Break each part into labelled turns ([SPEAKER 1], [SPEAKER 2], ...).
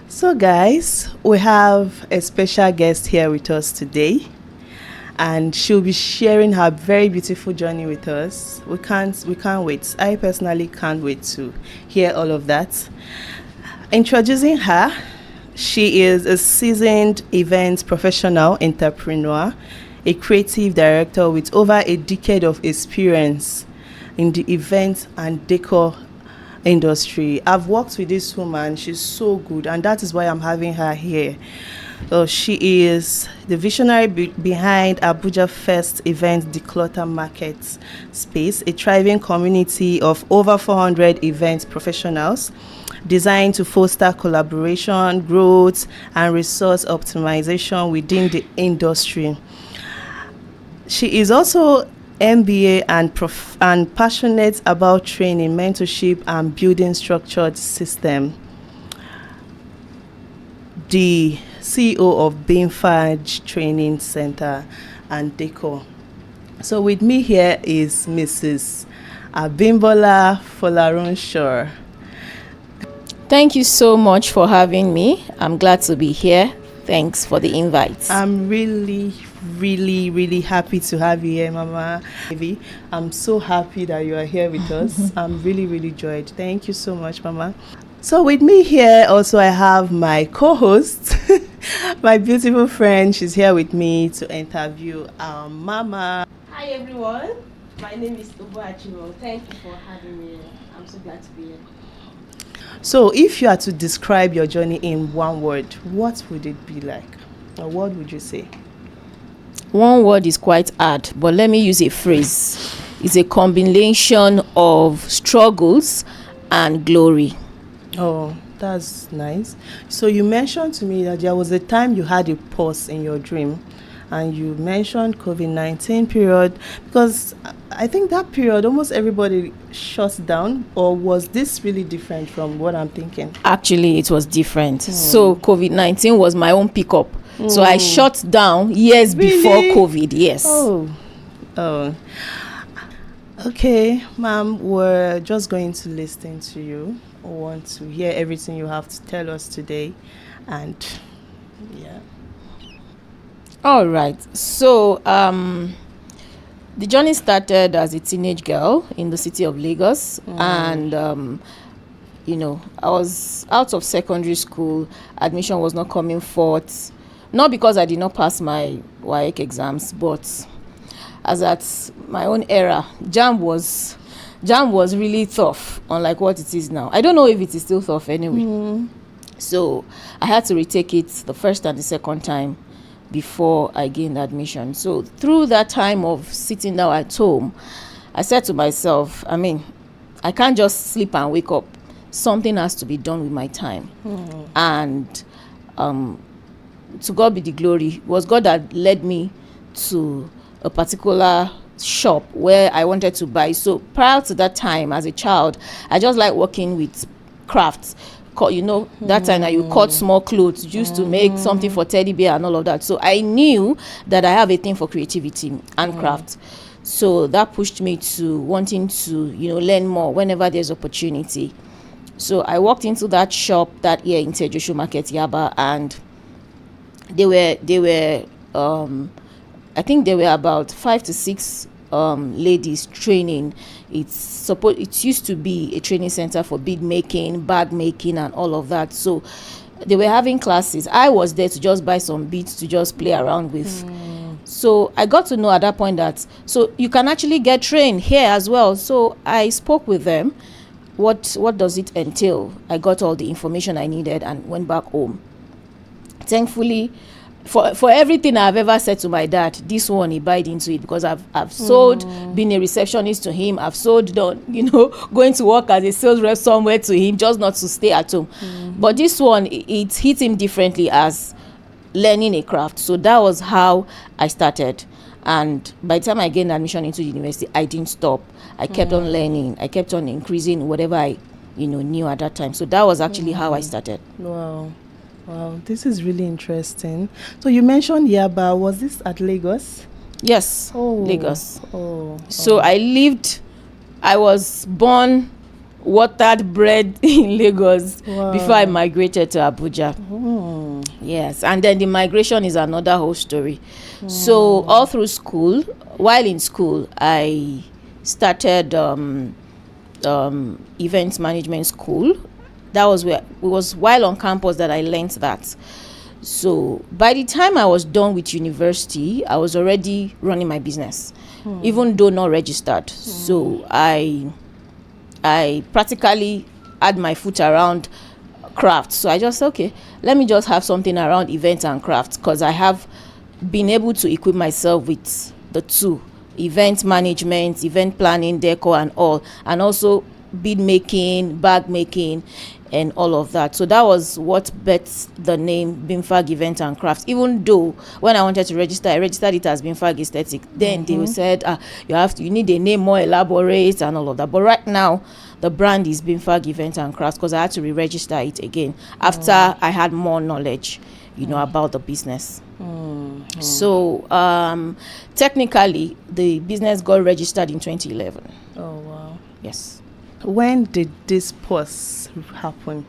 [SPEAKER 1] So, guys, we have a special guest here with us today, and she'll be sharing her very beautiful journey with us. We can't wait. I personally can't wait to hear all of that. Introducing her, she is a seasoned event professional entrepreneur, a creative director with over a decade of experience in the event and decor industry. I've worked with this woman, she's so good, and that is why I'm having her here. She is the visionary behind Abuja First Event Declutter Market Space, a thriving community of over 400 event professionals designed to foster collaboration, growth, and resource optimization within the industry. She is also MBA and passionate about training, mentorship, and building structured system. The CEO of Binfaj Training Center and Decor. So with me here is Mrs. Abimbola Folorunso.
[SPEAKER 2] Thank you so much for having me. I'm glad to be here. Thanks for the invite.
[SPEAKER 1] I'm really happy to have you here, Mama. I'm so happy that you are here with us. I'm really joyed. Thank you so much, Mama. So with me here also I have my co-host, my beautiful friend. She's here with me to interview our Mama.
[SPEAKER 3] Hi everyone, my name is Abuja. Thank you for having me. I'm so glad to be here.
[SPEAKER 1] So if you are to describe your journey in one word, what would it be like? Or what would you say?
[SPEAKER 2] One word is quite hard, but let me use a phrase. It's a combination of struggles and glory.
[SPEAKER 1] Oh, that's nice. So you mentioned to me that there was a time you had a pause in your dream, and you mentioned COVID-19 period, because I think that period almost everybody shuts down. Or was this really different from what I'm thinking?
[SPEAKER 2] Actually, it was different. So COVID-19 was my own pickup. So I shut down years before COVID. Yes.
[SPEAKER 1] Oh. Okay, ma'am, we're just going to listen to you. We want to hear everything you have to tell us today. And yeah.
[SPEAKER 2] All right. So the journey started as a teenage girl in the city of Lagos. And I was out of secondary school. Admission was not coming forth. Not because I did not pass my WAEC exams, but as at my own era, JAMB was really tough, unlike what it is now. I don't know if it is still tough anyway. So I had to retake it the first and the second time before I gained admission. So through that time of sitting down at home, I said to myself, I can't just sleep and wake up. Something has to be done with my time. And to God be the glory. It was God that led me to a particular shop where I wanted to buy. So prior to that time, as a child, I just like working with crafts. That time that you cut small clothes, used to make something for teddy bear and all of that. So I knew that I have a thing for creativity and craft. So that pushed me to wanting to, learn more whenever there's opportunity. So I walked into that shop that year in Tejoshua Market, Yaba, and they were I think there were about 5 to 6 ladies training. It used to be a training center for bead making, bag making, and all of that. So they were having classes. I was there to just buy some beads to just play around with. So I got to know at that point that so you can actually get trained here as well. So I spoke with them. What does it entail? I got all the information I needed and went back home. Thankfully, for everything I've ever said to my dad, this one he bought into it, because I've sold being a receptionist to him. I've sold going to work as a sales rep somewhere to him, just not to stay at home. But this one, it hit him differently as learning a craft. So that was how I started. And by the time I gained admission into the university, I didn't stop. I kept on learning. I kept on increasing whatever I knew at that time. So that was actually how I started.
[SPEAKER 1] Wow, this is really interesting. So you mentioned Yaba. Was this at Lagos?
[SPEAKER 2] Yes, Lagos.
[SPEAKER 1] Oh.
[SPEAKER 2] So I was born watered bread in Lagos
[SPEAKER 1] Wow.
[SPEAKER 2] before I migrated to Abuja. Yes, and then the migration is another whole story. So all through school, while in school, I started events management school. That was where it was while on campus that I learned that. So by the time I was done with university, I was already running my business, even though not registered. So I practically had my foot around crafts. So I just said, okay, let me just have something around events and crafts, because I have been able to equip myself with the two: event management, event planning, decor and all, and also bead making, bag making and all of that. So that was what bet the name Bimfag Event and Crafts. Even though when I wanted to register, I registered it as Bimfag Aesthetic. Then they said, you need a name more elaborate and all of that. But right now, the brand is Bimfag Event and Crafts, because I had to re-register it again after I had more knowledge, about the business. So technically, the business got registered in 2011.
[SPEAKER 1] Oh, wow.
[SPEAKER 2] Yes.
[SPEAKER 1] When did this pause happen?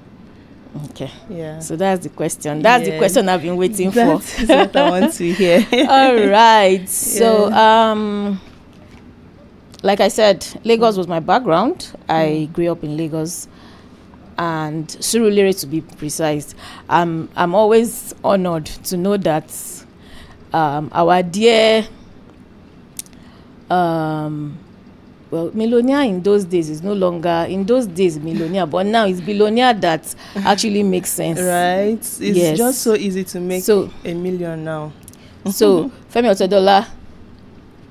[SPEAKER 2] Okay.
[SPEAKER 1] Yeah.
[SPEAKER 2] So that's the question. That's the question I've been waiting for.
[SPEAKER 1] That's what I want to hear.
[SPEAKER 2] All right. So, like I said, Lagos was my background. I grew up in Lagos, and Surulere, to be precise. I'm always honored to know that our dear millionaire in those days is no longer millionaire, but now it's billionaire that actually makes sense.
[SPEAKER 1] Right. It's just so easy to make a million now.
[SPEAKER 2] So Femi Otedola,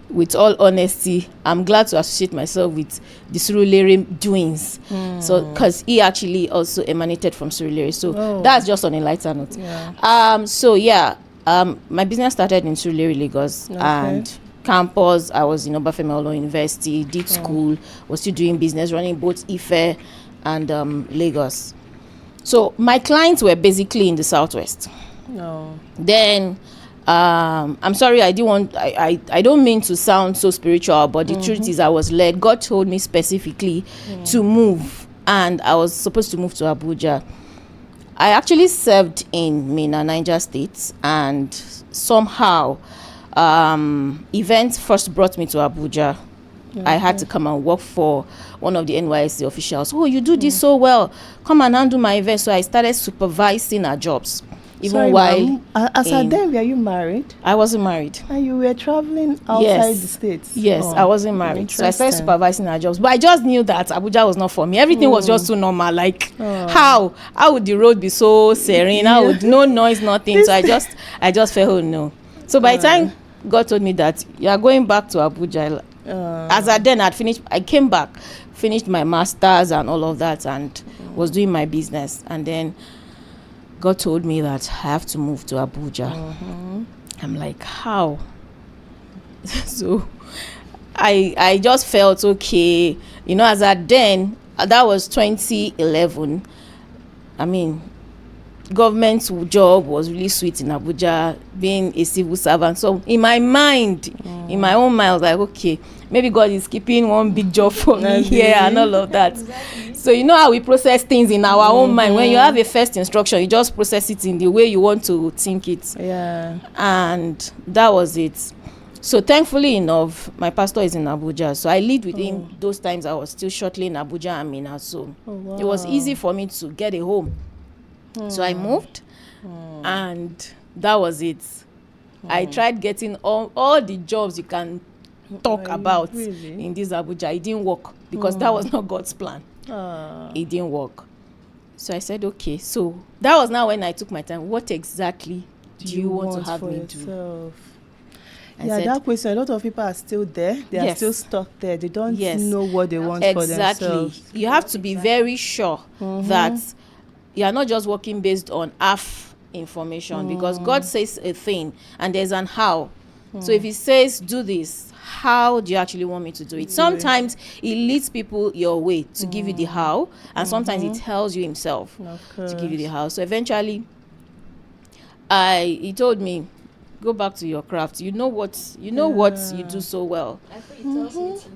[SPEAKER 2] with all honesty, I'm glad to associate myself with the Surulere doings. So because he actually also emanated from Surulere. So that's just on a lighter note. My business started in Surulere, Lagos, and campus. I was in Obafemi Awolowo University, did school, was still doing business, running both Ife and Lagos. So my clients were basically in the southwest. Then I'm sorry, I don't mean to sound so spiritual, but the truth is I was led. God told me specifically to move, and I was supposed to move to Abuja. I actually served in Minna, Niger State, and somehow events first brought me to Abuja. I had to come and work for one of the NYSC officials. Oh, you do this so well. Come and handle my event. So I started supervising her jobs. Then,
[SPEAKER 1] were you married?
[SPEAKER 2] I wasn't married.
[SPEAKER 1] And you were traveling outside the states?
[SPEAKER 2] Yes, I wasn't married. So I started supervising her jobs. But I just knew that Abuja was not for me. Everything was just too normal. Like, how would the road be so serene? How would no noise, nothing? So I just felt, oh no. So by the time God told me that you are going back to Abuja, I came back, finished my masters and all of that, and was doing my business. And then God told me that I have to move to Abuja. I'm like, how? So I just felt okay. That was 2011. I mean, government job was really sweet in Abuja, being a civil servant. So in my mind, in my own mind, I was like, okay, maybe God is keeping one big job for me here and all of that. So you know how we process things in our own mind. When you have a first instruction, you just process it in the way you want to think it.
[SPEAKER 1] Yeah.
[SPEAKER 2] And that was it. So thankfully enough, my pastor is in Abuja. So I lived with him those times I was still shortly in Abuja and Minna. So it was easy for me to get a home. So I moved, and that was it. I tried getting all the jobs you can talk about in this Abuja. It didn't work because that was not God's plan. It didn't work. So I said, okay. So that was now when I took my time. What exactly do you want to have me do?
[SPEAKER 1] That question, a lot of people are still there. They are still stuck there. They don't know what they want for themselves.
[SPEAKER 2] You have to be very sure that you are not just working based on half information, because God says a thing and there's an how. So if he says do this, how do you actually want me to do it? Sometimes he leads people your way to give you the how, and sometimes he tells you himself to give you the how. So eventually he told me, go back to your craft. You know what you do so well.
[SPEAKER 3] I thought he tells me to.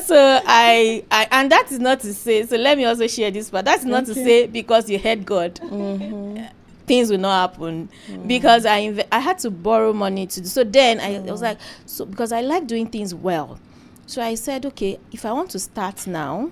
[SPEAKER 2] So I and that is not to say, so let me also share this part. That's not to say because you hate God, things will not happen. Because I had to borrow money to do. So then I was like, so because I like doing things well. So I said, okay, if I want to start now,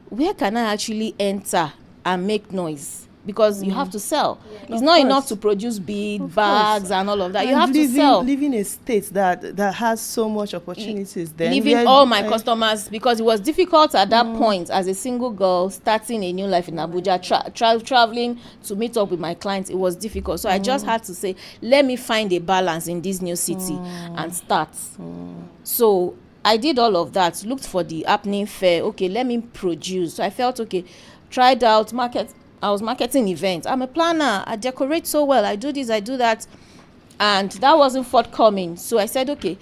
[SPEAKER 2] where can I actually enter and make noise? Because you have to sell. It's not enough to produce bead, bags, and all of that. You have to sell.
[SPEAKER 1] Living a state that has so much opportunities. Then
[SPEAKER 2] Leaving all my customers, because it was difficult at that point as a single girl starting a new life in Abuja, traveling to meet up with my clients. It was difficult. So I just had to say, let me find a balance in this new city and start. So I did all of that, looked for the happening fair. Okay, let me produce. So I felt, okay, tried out market. I was marketing events. I'm a planner. I decorate so well. I do this, I do that. And that wasn't forthcoming. So I said, okay,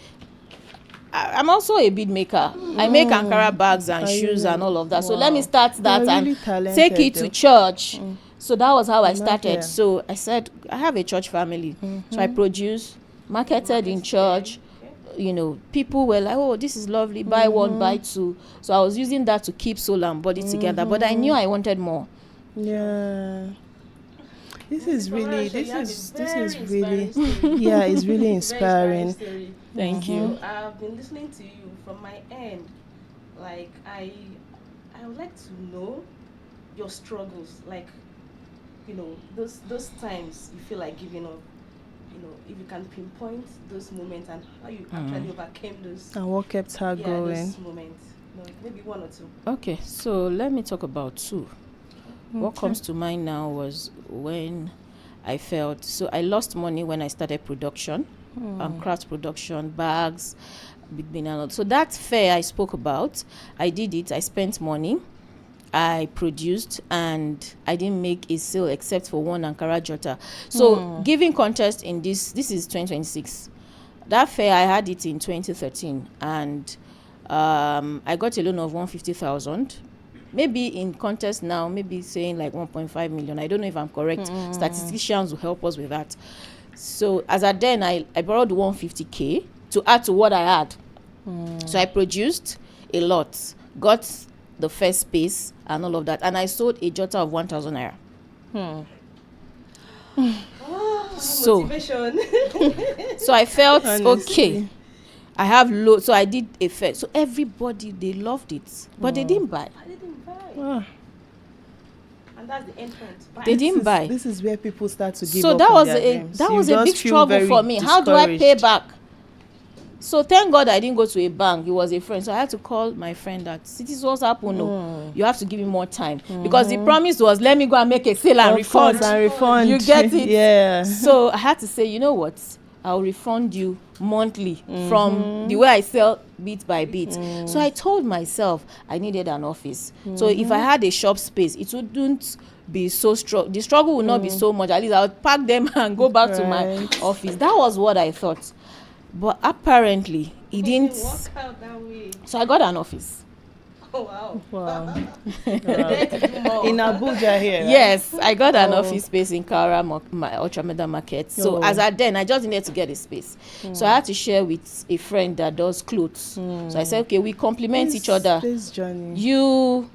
[SPEAKER 2] I'm also a bead maker. I make Ankara bags and shoes and all of that. So let me start that and take it to church. So that was how I started. So I said, I have a church family. So I produced, marketed in church. You know, people were like, oh, this is lovely. Buy one, buy two. So I was using that to keep soul and body together. But I knew I wanted more.
[SPEAKER 1] Yeah, this is really
[SPEAKER 3] yeah,
[SPEAKER 1] it's really inspiring.
[SPEAKER 2] Thank you.
[SPEAKER 3] I've been listening to you from my end. Like I would like to know your struggles. Like, you know, those times you feel like giving up. You know, if you can pinpoint those moments and how you actually overcame those.
[SPEAKER 1] And what kept her going?
[SPEAKER 3] Those moments. No, maybe one or two.
[SPEAKER 2] Okay, so let me talk about two. What comes to mind now was when I felt, so I lost money when I started production, craft production, bags, big bin and all. So that fair I spoke about, I did it, I spent money, I produced, and I didn't make a sale except for one Ankara Jota. So giving contest in this is 2026. That fair, I had it in 2013, and I got a loan of 150,000. Maybe in contest now, maybe saying like 1.5 million. I don't know if I'm correct. Statisticians will help us with that. So as at then, I borrowed 150K to add to what I had. So I produced a lot, got the first space and all of that. And I sold a jota of 1,000 naira. So,
[SPEAKER 3] motivation.
[SPEAKER 2] So I felt,
[SPEAKER 1] Honestly.
[SPEAKER 2] okay, I have loads. So I did a fair. So everybody, they loved it. But they didn't buy.
[SPEAKER 3] I didn't buy. And that's the entrance.
[SPEAKER 2] They didn't buy.
[SPEAKER 1] This is where people start to give
[SPEAKER 2] So
[SPEAKER 1] up
[SPEAKER 2] that
[SPEAKER 1] on
[SPEAKER 2] was
[SPEAKER 1] their
[SPEAKER 2] a
[SPEAKER 1] dreams.
[SPEAKER 2] that
[SPEAKER 1] You
[SPEAKER 2] was a
[SPEAKER 1] just
[SPEAKER 2] big
[SPEAKER 1] feel
[SPEAKER 2] struggle
[SPEAKER 1] very
[SPEAKER 2] for me. How do I pay
[SPEAKER 1] discouraged.
[SPEAKER 2] back? So thank God I didn't go to a bank. It was a friend. So I had to call my friend that this is what's happened. No, you have to give me more time because the promise was let me go and make a sale and
[SPEAKER 1] Of course,
[SPEAKER 2] refund.
[SPEAKER 1] and refund.
[SPEAKER 2] You get it?
[SPEAKER 1] Yeah.
[SPEAKER 2] So I had to say, you know what? I'll refund you monthly from the way I sell bit by bit. So I told myself I needed an office. So if I had a shop space, it wouldn't be so strong. The struggle would not be so much. At least I would pack them and go back to my office. That was what I thought. But apparently, it didn't.
[SPEAKER 3] Walk out that way.
[SPEAKER 2] So I got an office.
[SPEAKER 3] Oh wow.
[SPEAKER 1] Wow.
[SPEAKER 3] There to do more.
[SPEAKER 1] In Abuja here. Right?
[SPEAKER 2] Yes, I got an office space in Kara, my Ultrameda Market. So as at then, I just needed to get a space. So I had to share with a friend that does clothes. So I said, okay, we complement each other.
[SPEAKER 1] This journey.
[SPEAKER 2] You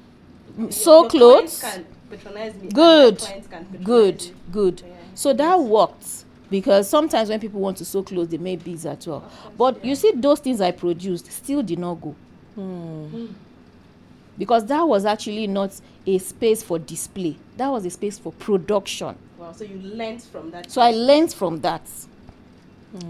[SPEAKER 3] Your
[SPEAKER 2] sew clothes.
[SPEAKER 3] clients can patronize me, and
[SPEAKER 2] Good,
[SPEAKER 3] my clients can patronize
[SPEAKER 2] good,
[SPEAKER 3] you.
[SPEAKER 2] good.
[SPEAKER 3] Yeah.
[SPEAKER 2] So that worked because sometimes when people want to sew clothes, they make beads as well. But you see, those things I produced still did not go. Because that was actually not a space for display. That was a space for production.
[SPEAKER 3] Wow, so you learned from that.
[SPEAKER 2] So I learned from that.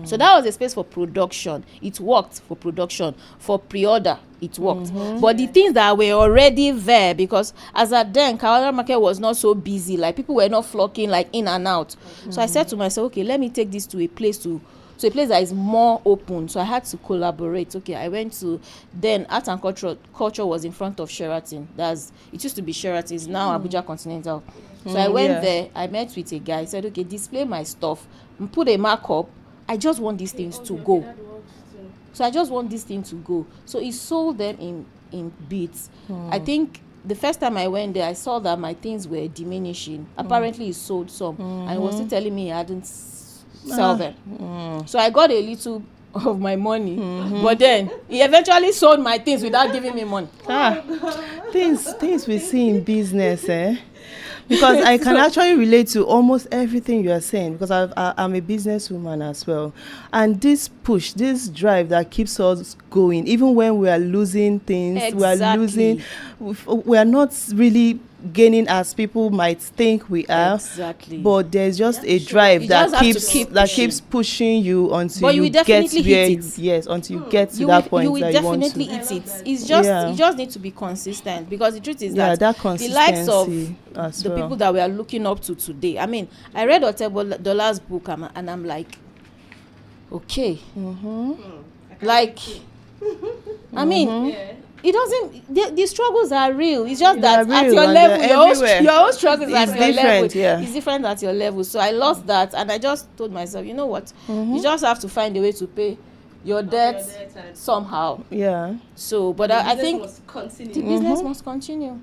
[SPEAKER 2] So that was a space for production. It worked for production. For pre-order, it worked. But the things that were already there, because as at then, Kawara Market was not so busy. Like people were not flocking like in and out. So I said to myself, okay, let me take this to a place that is more open. So I had to collaborate. Okay, I went to, then art and culture was in front of Sheraton. It used to be Sheraton, it's now Abuja Continental. So I went there, I met with a guy, said, okay, display my stuff, put a markup. I just want these things to go.
[SPEAKER 3] That works too.
[SPEAKER 2] So I just want this thing to go. So he sold them in bits. I think the first time I went there, I saw that my things were diminishing. Apparently he sold some. And he was still telling me he hadn't sell them. So I got a little of my money. But then he eventually sold my things without giving me money.
[SPEAKER 1] Things we see in business, because I can actually relate to almost everything you are saying, because I'm a businesswoman as well, and this push, this drive that keeps us going, even when we are losing things, we are not really gaining as people might think we are.
[SPEAKER 2] Exactly.
[SPEAKER 1] But there's just a drive that keeps pushing you until you get where until you get to that point. You will
[SPEAKER 2] definitely eat it. It's just you just need to be consistent, because the truth is that the likes of the people that we are looking up to today. I mean, I read Otebo's book and I'm like, okay, like, I mean. It doesn't. The struggles are real. It's just that at your level, your own struggles at your level. Yeah. It's different at your level. So I lost that, and I just told myself, you know what? You just have to find a way to pay your debt somehow.
[SPEAKER 1] Yeah.
[SPEAKER 2] So, but I think the business must continue.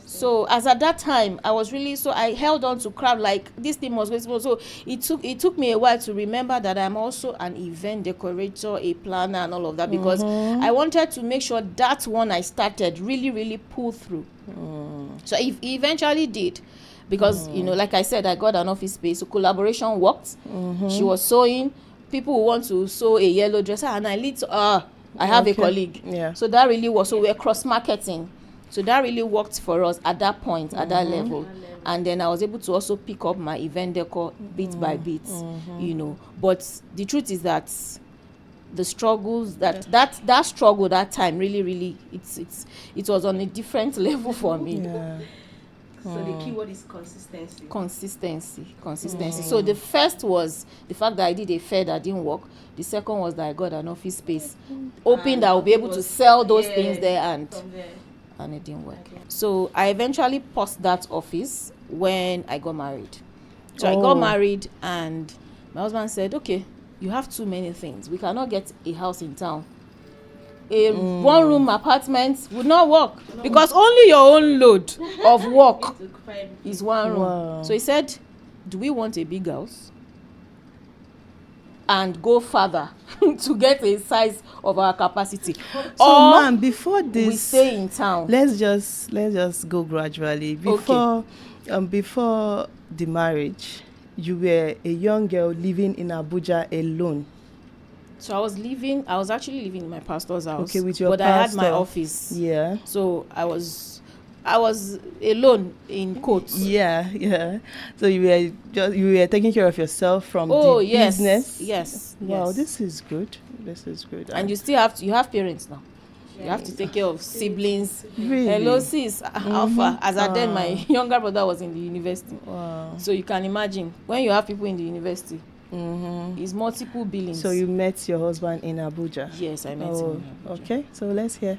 [SPEAKER 2] So as at that time, I was really, so I held on to craft, like this thing was going to. So it took me a while to remember that I'm also an event decorator, a planner, and all of that, because I wanted to make sure that one I started really pulled through. So it eventually did, because like I said, I got an office space, so collaboration worked. She was sewing. People who want to sew a yellow dress, and I have a colleague.
[SPEAKER 1] Yeah.
[SPEAKER 2] So that really was, so we're cross marketing. So that really worked for us at that point, at that level. And then I was able to also pick up my event decor bit by bit, But the truth is that the struggles, that struggle that time really, it was on a different level for me.
[SPEAKER 1] Yeah.
[SPEAKER 3] So the key word is consistency.
[SPEAKER 2] Consistency. So the first was the fact that I did a fair that didn't work. The second was that I got an office space, hoping that I'll be able to sell those things there, and it didn't work. Okay. So I eventually paused that office when I got married. So I got married, and my husband said, okay, you have too many things. We cannot get a house in town. A one-room apartment would not work, because only your own load of work is one room. Wow. So he said, do we want a big house? And go further to get a size of our capacity.
[SPEAKER 1] So, ma'am, before this,
[SPEAKER 2] we stay in town.
[SPEAKER 1] Let's just go gradually. Before the marriage, you were a young girl living in Abuja alone.
[SPEAKER 2] So I was actually living in my pastor's house.
[SPEAKER 1] Okay, with your
[SPEAKER 2] pastor. I had my office.
[SPEAKER 1] Yeah.
[SPEAKER 2] So I was alone, in quotes.
[SPEAKER 1] Yeah. So you were taking care of yourself from the business.
[SPEAKER 2] Yes.
[SPEAKER 1] Wow, this is good.
[SPEAKER 2] And you still have parents now. You have to take care of siblings.
[SPEAKER 1] Really?
[SPEAKER 2] Hello, sis. Alpha. As at then, my younger brother was in the university.
[SPEAKER 1] Wow.
[SPEAKER 2] So you can imagine when you have people in the university. It's multiple billings.
[SPEAKER 1] So you met your husband in Abuja?
[SPEAKER 2] Yes, I met him in Abuja.
[SPEAKER 1] Okay, so let's hear.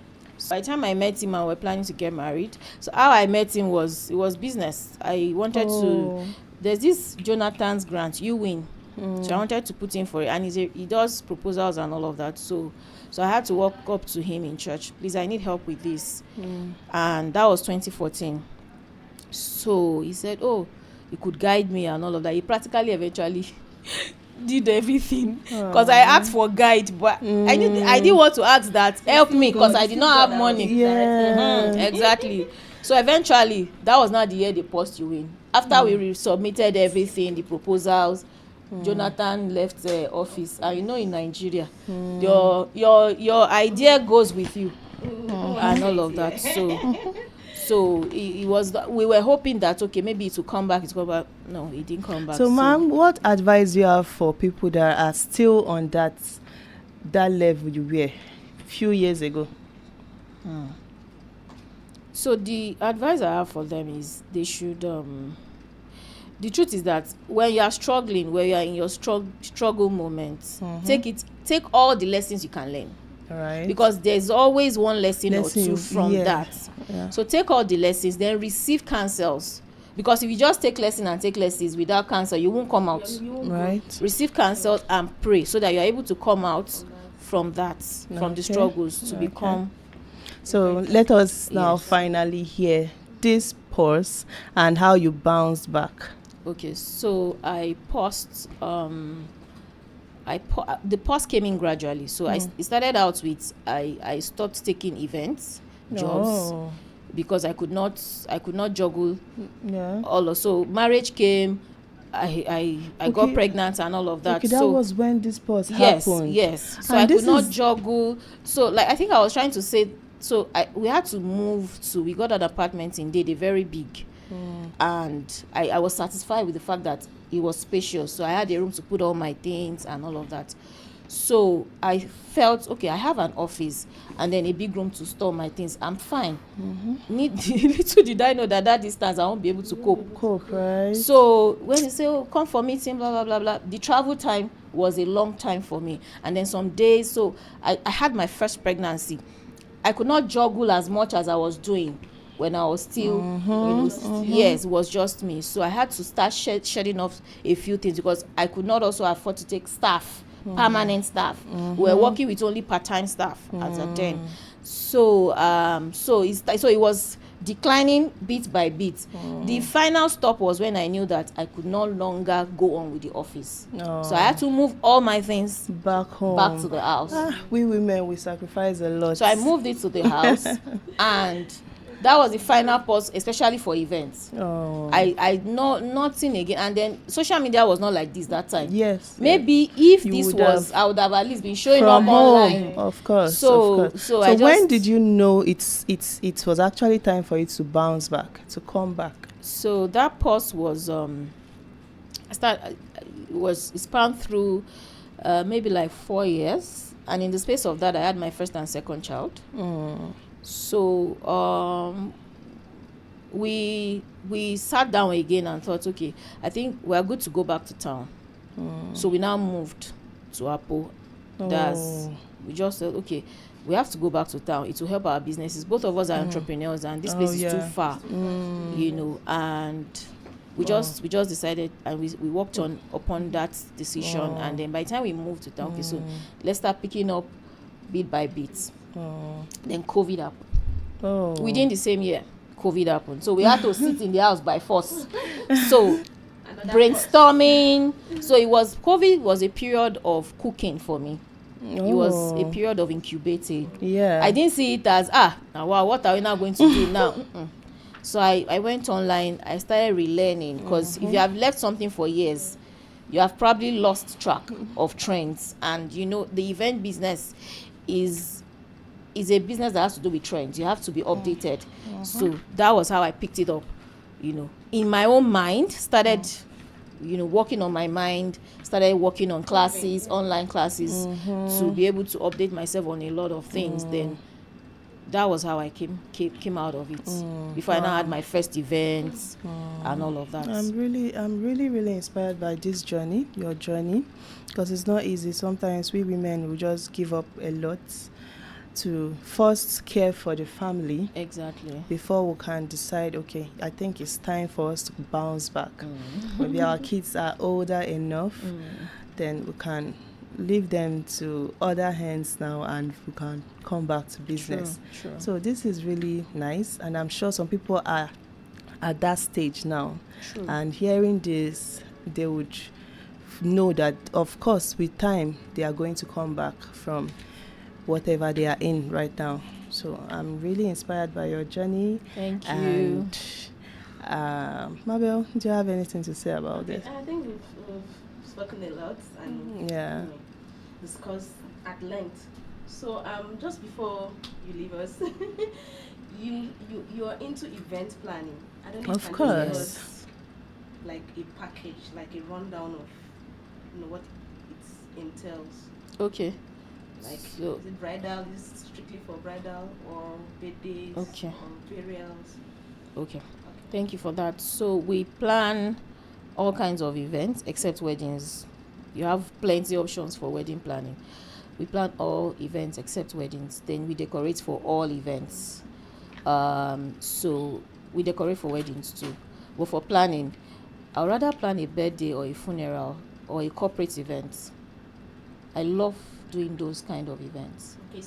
[SPEAKER 2] By the time I met him and we were planning to get married, so how I met him was business. I wanted to. There's this Jonathan's grant, you win. So I wanted to put in for it, and he does proposals and all of that. So I had to walk up to him in church. Please, I need help with this, and that was 2014. So he said, "Oh, he could guide me and all of that." He practically eventually did everything, because I asked for guide, but I didn't want to ask that help me, because I did not have money. Exactly. So eventually that was not the year they paused you in. After we submitted everything, the proposals, Jonathan left the office, and in Nigeria, your idea goes with you, and all of that. So it was. We were hoping that maybe it will come back. No, it didn't come back.
[SPEAKER 1] So, ma'am, what advice do you have for people that are still on that level you were a few years ago?
[SPEAKER 2] So the advice I have for them is they should. The truth is that when you are struggling, when you are in your struggle moments, take all the lessons you can learn.
[SPEAKER 1] Right.
[SPEAKER 2] Because there's always one lesson or two from that. Yeah. So take all the lessons, then receive counsels. Because if you just take lessons without counsel, you won't come out.
[SPEAKER 1] Right.
[SPEAKER 2] Receive counsels and pray, so that you're able to come out from that, from the struggles, to become.
[SPEAKER 1] So let us now finally hear this pause and how you bounced back.
[SPEAKER 2] Okay, so I paused the pause came in gradually. So it started out with I stopped taking events jobs
[SPEAKER 1] Oh.
[SPEAKER 2] because I could not juggle
[SPEAKER 1] Yeah.
[SPEAKER 2] all of. So marriage came, I got
[SPEAKER 1] Okay.
[SPEAKER 2] pregnant and all of that.
[SPEAKER 1] Okay, that
[SPEAKER 2] so
[SPEAKER 1] was when this pause
[SPEAKER 2] yes,
[SPEAKER 1] happened.
[SPEAKER 2] yes. So
[SPEAKER 1] And
[SPEAKER 2] I could
[SPEAKER 1] this
[SPEAKER 2] not
[SPEAKER 1] is-
[SPEAKER 2] juggle. So like I think I was trying to say. So we had to move to. We got an apartment in Dede, very big, and I was satisfied with the fact that it was spacious. So I had a room to put all my things and all of that. So I felt okay. I have an office and then a big room to store my things. I'm fine. Little did I know that distance I won't be able to cope.
[SPEAKER 1] Cope, right?
[SPEAKER 2] So when you say, oh, come for meeting, blah, blah, blah, blah, the travel time was a long time for me. And then some days, so I had my first pregnancy. I could not juggle as much as I was doing when I was still, yes, it was just me. So I had to start shedding off a few things because I could not also afford to take staff, permanent staff. We were working with only part-time staff as a then. So it was declining bit by bit. The final stop was when I knew that I could no longer go on with the office. So I had to move all my things
[SPEAKER 1] back home.
[SPEAKER 2] back to the house.
[SPEAKER 1] We women, we sacrifice a lot.
[SPEAKER 2] So I moved it to the house, and that was the final pause, especially for events.
[SPEAKER 1] Oh.
[SPEAKER 2] I know nothing again, and then social media was not like this that time.
[SPEAKER 1] Yes.
[SPEAKER 2] Maybe if
[SPEAKER 1] You
[SPEAKER 2] this
[SPEAKER 1] would
[SPEAKER 2] was,
[SPEAKER 1] have
[SPEAKER 2] I would have at least been showing
[SPEAKER 1] from
[SPEAKER 2] up
[SPEAKER 1] home,
[SPEAKER 2] online.
[SPEAKER 1] of course.
[SPEAKER 2] So-
[SPEAKER 1] of course.
[SPEAKER 2] so I
[SPEAKER 1] when
[SPEAKER 2] just-
[SPEAKER 1] did you know it was actually time for you to bounce back, to come back?
[SPEAKER 2] So that pause was it spanned through maybe like 4 years, and in the space of that I had my first and second child. So we sat down again and thought, okay, I think we're good to go back to town. So we now moved to Apo. We just said, okay, we have to go back to town. It will help our businesses. Both of us are entrepreneurs, and this place is too far, and we just decided, and we worked upon that decision. And then by the time we moved to town, okay, so let's start picking up bit by bit. Then COVID happened. Within the same year, COVID happened. So we had to sit in the house by force. So brainstorming. So COVID was a period of cooking for me. It was a period of incubating.
[SPEAKER 1] Yeah.
[SPEAKER 2] I didn't see it as now what are we now going to do now? So I went online. I started relearning, because if you have left something for years, you have probably lost track of trends. And the event business is a business that has to do with trends. You have to be updated. So that was how I picked it up. In my own mind, started working on my mind, started working on classes, online classes, to be able to update myself on a lot of things. Then that was how I came out of it. Before I now had my first events and all of that.
[SPEAKER 1] I'm really inspired by this journey, your journey, because it's not easy. Sometimes we women will just give up a lot to first care for the family.
[SPEAKER 2] Exactly.
[SPEAKER 1] Before we can decide, okay, I think it's time for us to bounce back. Maybe our kids are older enough, then we can leave them to other hands now, and we can come back to business.
[SPEAKER 2] True.
[SPEAKER 1] So this is really nice, and I'm sure some people are at that stage now.
[SPEAKER 2] True.
[SPEAKER 1] And hearing this, they would know that, of course, with time, they are going to come back from whatever they are in right now. So I'm really inspired by your journey.
[SPEAKER 2] Thank you.
[SPEAKER 1] And Mabel, do you have anything to say about this?
[SPEAKER 3] I think we've spoken a lot and discussed at length. So just before you leave us, you are into event planning. I don't know if
[SPEAKER 1] Of
[SPEAKER 3] you can give
[SPEAKER 1] course.
[SPEAKER 3] us like a package, like a rundown of what it entails.
[SPEAKER 2] Okay.
[SPEAKER 3] Like,
[SPEAKER 2] So-
[SPEAKER 3] is it bridal? Is it strictly for bridal, or birthdays,
[SPEAKER 2] Okay.
[SPEAKER 3] or burials?
[SPEAKER 2] Okay. Thank you for that. So we plan all kinds of events except weddings. You have plenty options for wedding planning. We plan all events except weddings. Then we decorate for all events. So we decorate for weddings too. But for planning, I'd rather plan a birthday or a funeral or a corporate event. I love doing those kind of events.
[SPEAKER 3] Okay,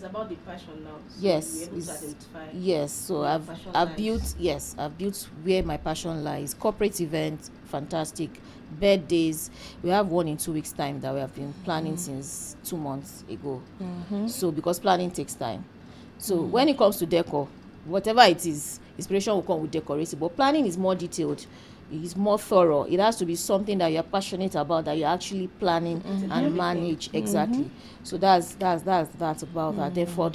[SPEAKER 3] It's about the passion now. So
[SPEAKER 2] Yes,
[SPEAKER 3] you're able to
[SPEAKER 2] it's-
[SPEAKER 3] identify.
[SPEAKER 2] Yes, so
[SPEAKER 3] where
[SPEAKER 2] I've
[SPEAKER 3] your passion
[SPEAKER 2] I've
[SPEAKER 3] lies.
[SPEAKER 2] built I've built where my passion lies. Corporate events, fantastic. Birthdays, we have one in 2 weeks' time that we have been planning since 2 months ago. So because planning takes time. So when it comes to decor, whatever it is, inspiration will come with decorating. But planning is more detailed. It's more thorough. It has to be something that you're passionate about, that you're actually planning and manage. Exactly. So that's about that. Then for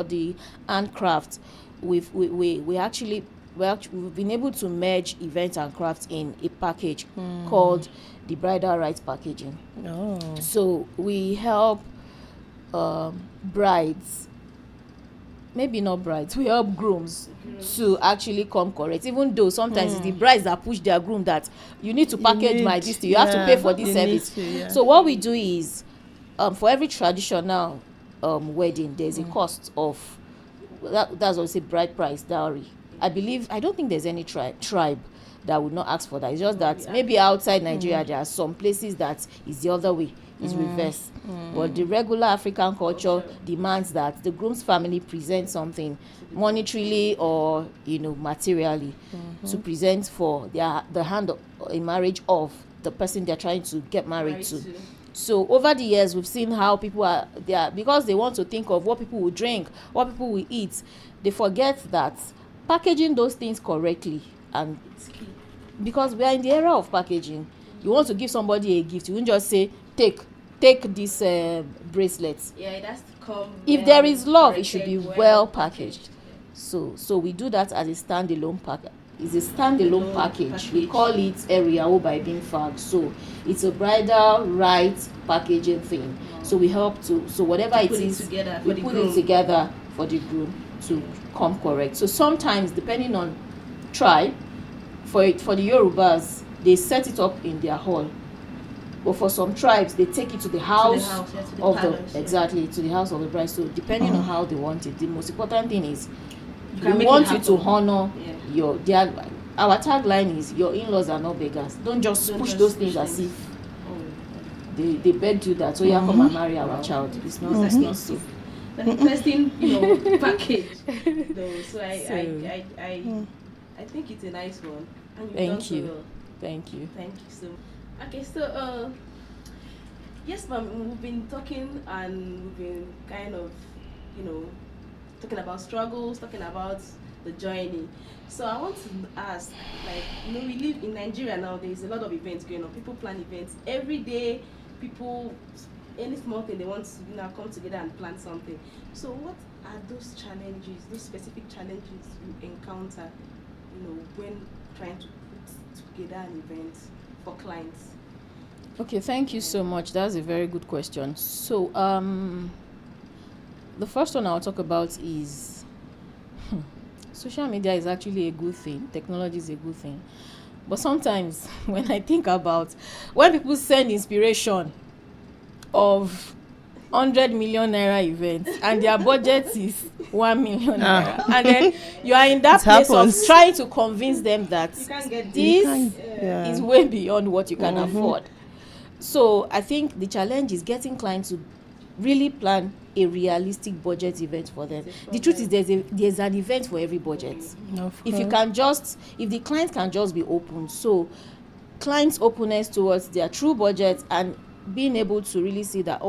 [SPEAKER 2] the handcraft, we've been able to merge events and crafts in a package called the bridal rights packaging.
[SPEAKER 1] Oh.
[SPEAKER 2] So we help brides, maybe not brides, we help grooms to actually come correct, even though sometimes it's the brides that push their groom that you need to package my this thing, you have to pay for this
[SPEAKER 1] you
[SPEAKER 2] service.
[SPEAKER 1] need to, yeah.
[SPEAKER 2] So what we do is, for every traditional wedding, there's a cost of that's also bride price, dowry. I don't think there's any tribe that would not ask for that. It's just that maybe outside Nigeria there are some places that is the other way, is reverse. But the regular African culture demands that the groom's family present something monetarily or materially to present for the hand in marriage of the person they're trying to get married to. So over the years, we've seen how people are because they want to think of what people will drink, what people will eat. They forget that packaging those things correctly, and
[SPEAKER 3] It's key.
[SPEAKER 2] because we are in the era of packaging, you want to give somebody a gift, you won't just say take this bracelet.
[SPEAKER 3] Yeah, it has to come.
[SPEAKER 2] If there is love, it should be well packaged. So we do that as a standalone package. It's a standalone package. We call it Eriao by Being Fag. So it's a bridal right packaging thing. So we help so whatever it is, we put it together for the groom to come correct. So sometimes, depending on tribe, for the Yorubas, they set it up in their hall. But for some tribes, they take it to the house,
[SPEAKER 3] to the
[SPEAKER 2] of
[SPEAKER 3] palace,
[SPEAKER 2] the exactly to the house of the bride. So depending on how they want it, the most important thing is
[SPEAKER 3] can
[SPEAKER 2] we
[SPEAKER 3] make
[SPEAKER 2] want
[SPEAKER 3] it
[SPEAKER 2] you to
[SPEAKER 3] happen.
[SPEAKER 2] honor
[SPEAKER 3] Yeah.
[SPEAKER 2] our tagline is your in-laws are not beggars. Don't just push those things as if they begged you that come and marry our child. It's not so.
[SPEAKER 3] An interesting, package. Though, so I think it's a nice one. And you've done
[SPEAKER 2] Thank
[SPEAKER 3] so
[SPEAKER 2] you.
[SPEAKER 3] well.
[SPEAKER 2] Thank you.
[SPEAKER 3] Thank you so much. Okay, so yes, ma'am, we've been talking and we've been kind of, talking about struggles, talking about the journey. So I want to ask, we live in Nigeria now. There's a lot of events going on. People plan events every day. People, any small thing they want to, come together and plan something. So what are those challenges, those specific challenges you encounter, when trying to put together an event for clients?
[SPEAKER 2] Okay, thank you so much. That's a very good question. So, the first one I'll talk about is social media is actually a good thing. Technology is a good thing. But sometimes when I think about when people send inspiration of 100 million naira events and their budget is 1 million naira, and then you are in that place of trying to convince them that this is way beyond what you can afford. So I think the challenge is getting clients to really plan a realistic budget event for them. The truth is there's an event for every budget. If the client can just be open, so clients' openness towards their true budget and being able to really see that,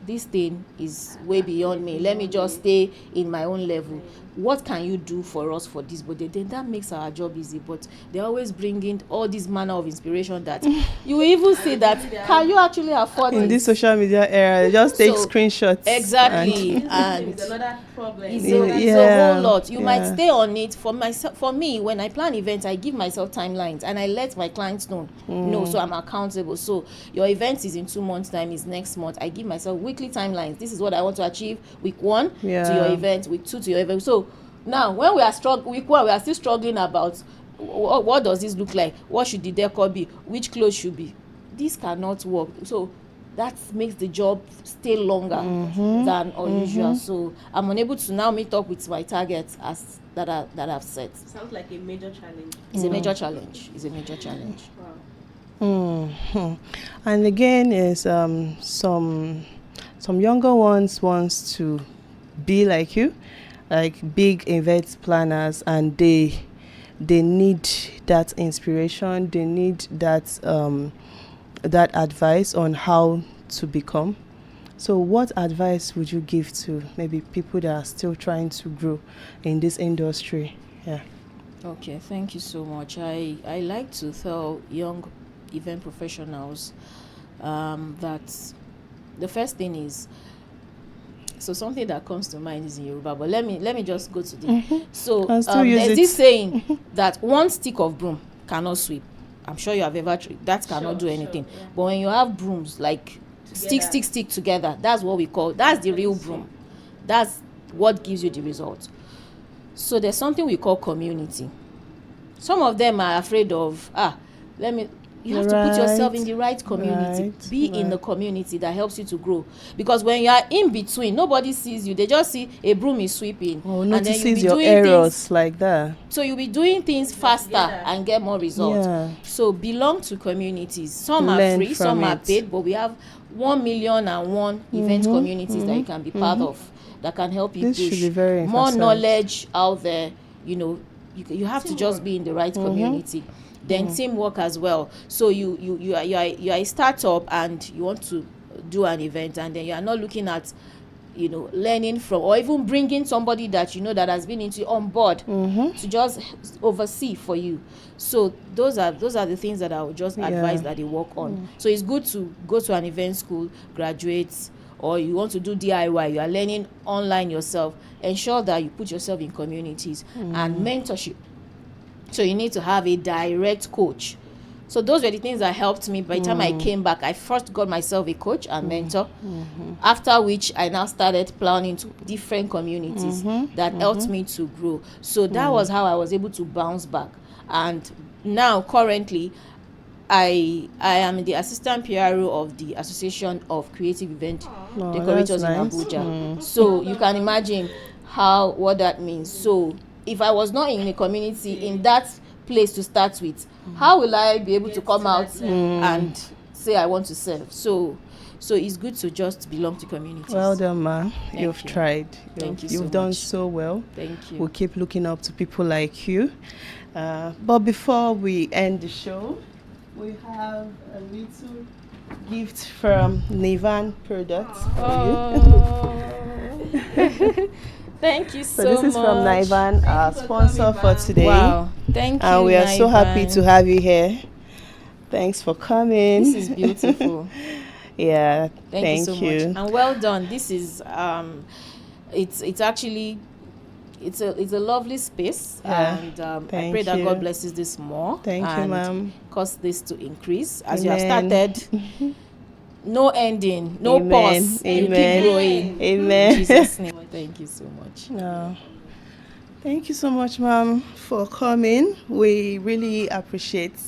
[SPEAKER 2] this thing is way beyond me, let me just stay in my own level. What can you do for us for this budget? Then that makes our job easy. But they always bring in all this manner of inspiration that you will even say that, can you actually afford
[SPEAKER 1] in this social media era? They just take screenshots.
[SPEAKER 2] Exactly.
[SPEAKER 3] And it's another problem.
[SPEAKER 2] It's a whole lot. You might stay on it. For me, when I plan events, I give myself timelines and I let my clients know. So I'm accountable. So your event is in 2 months' time, is next month. I give myself weekly timelines. This is what I want to achieve. Week 1 to your event, week 2 to your event. So now when we are week 1, we are still struggling about what does this look like? What should the decor be? Which clothes should be? This cannot work. So that makes the job stay longer than unusual. So I'm unable to now meet up with my targets that I've set.
[SPEAKER 3] Sounds like a major challenge.
[SPEAKER 2] It's a major challenge. It's a major challenge.
[SPEAKER 3] Wow.
[SPEAKER 1] And again, is some younger ones wants to be like you, like big event planners, and they need that inspiration, they need that advice on how to become. So what advice would you give to maybe people that are still trying to grow in this industry? Yeah.
[SPEAKER 2] Okay, thank you so much. I like to tell young event professionals that the first thing is, so something that comes to mind is in Yoruba, but let me just go to the so there's this saying that one stick of broom cannot sweep. I'm sure you have ever that cannot do anything.
[SPEAKER 3] Yeah.
[SPEAKER 2] But when you have brooms like stick together, that's what we call, that's the real broom. That's what gives you the result. So there's something we call community. Some of them are afraid of you have to put yourself in the right community. Be in the community that helps you to grow. Because when you are in between, nobody sees you. They just see a broom is sweeping.
[SPEAKER 1] Oh, notices your errors like that.
[SPEAKER 2] So you'll be doing things faster and get more results. Yeah. So belong to communities. Some are free, some are paid, but we have 1,000,001 event communities that you can be part of, that can help you push more knowledge out there. You know, you have to just be in the right community. Then teamwork as well. So you are a startup and you want to do an event, and then you are not looking at, you know, learning from, or even bringing somebody that you know that has been into on board to just oversee for you. So those are the things that I would just advise that they work on. So it's good to go to an event school, graduate, or you want to do DIY, you are learning online yourself. Ensure that you put yourself in communities and mentorship. So you need to have a direct coach. So those were the things that helped me. By the time I came back, I first got myself a coach and mentor. After which, I now started planning to different communities that helped me to grow. So that was how I was able to bounce back. And now, currently, I am the assistant PRO of the Association of Creative Event Decorators in Abuja. So you can imagine what that means. So if I was not in a community in that place to start with, how will I be able to come out and say I want to serve? So it's good to just belong to communities.
[SPEAKER 1] Well done, ma. You've tried.
[SPEAKER 2] Thank you.
[SPEAKER 1] You've done so well.
[SPEAKER 2] Thank you.
[SPEAKER 1] We'll keep looking up to people like you. But before we end the show, we have a little gift from Nivan Products for you.
[SPEAKER 2] Thank you so much.
[SPEAKER 1] So this is from Nivan, our sponsor for today.
[SPEAKER 2] Wow, thank you,
[SPEAKER 1] and we are so happy to have you here. Thanks for coming.
[SPEAKER 2] This is beautiful.
[SPEAKER 1] Yeah,
[SPEAKER 2] thank you so much. And well done. This is it's actually it's a lovely space, and I pray that God blesses this more.
[SPEAKER 1] Thank you, ma'am.
[SPEAKER 2] Cause this to increase as you have started. No ending, no pause.
[SPEAKER 1] Amen.
[SPEAKER 2] Keep growing.
[SPEAKER 1] Amen.
[SPEAKER 2] In Jesus' name. Thank you so much.
[SPEAKER 1] No. Thank you so much, ma'am, for coming. We really appreciate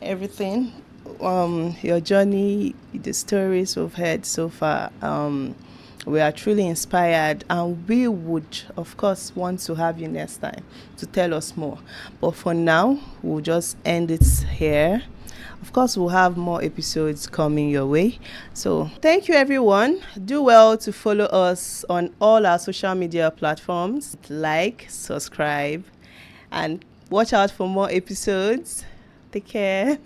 [SPEAKER 1] everything. Your journey, the stories we've heard so far. We are truly inspired, and we would, of course, want to have you next time to tell us more. But for now, we'll just end it here. Of course, we'll have more episodes coming your way. So thank you, everyone. Do well to follow us on all our social media platforms. Like, subscribe, and watch out for more episodes. Take care.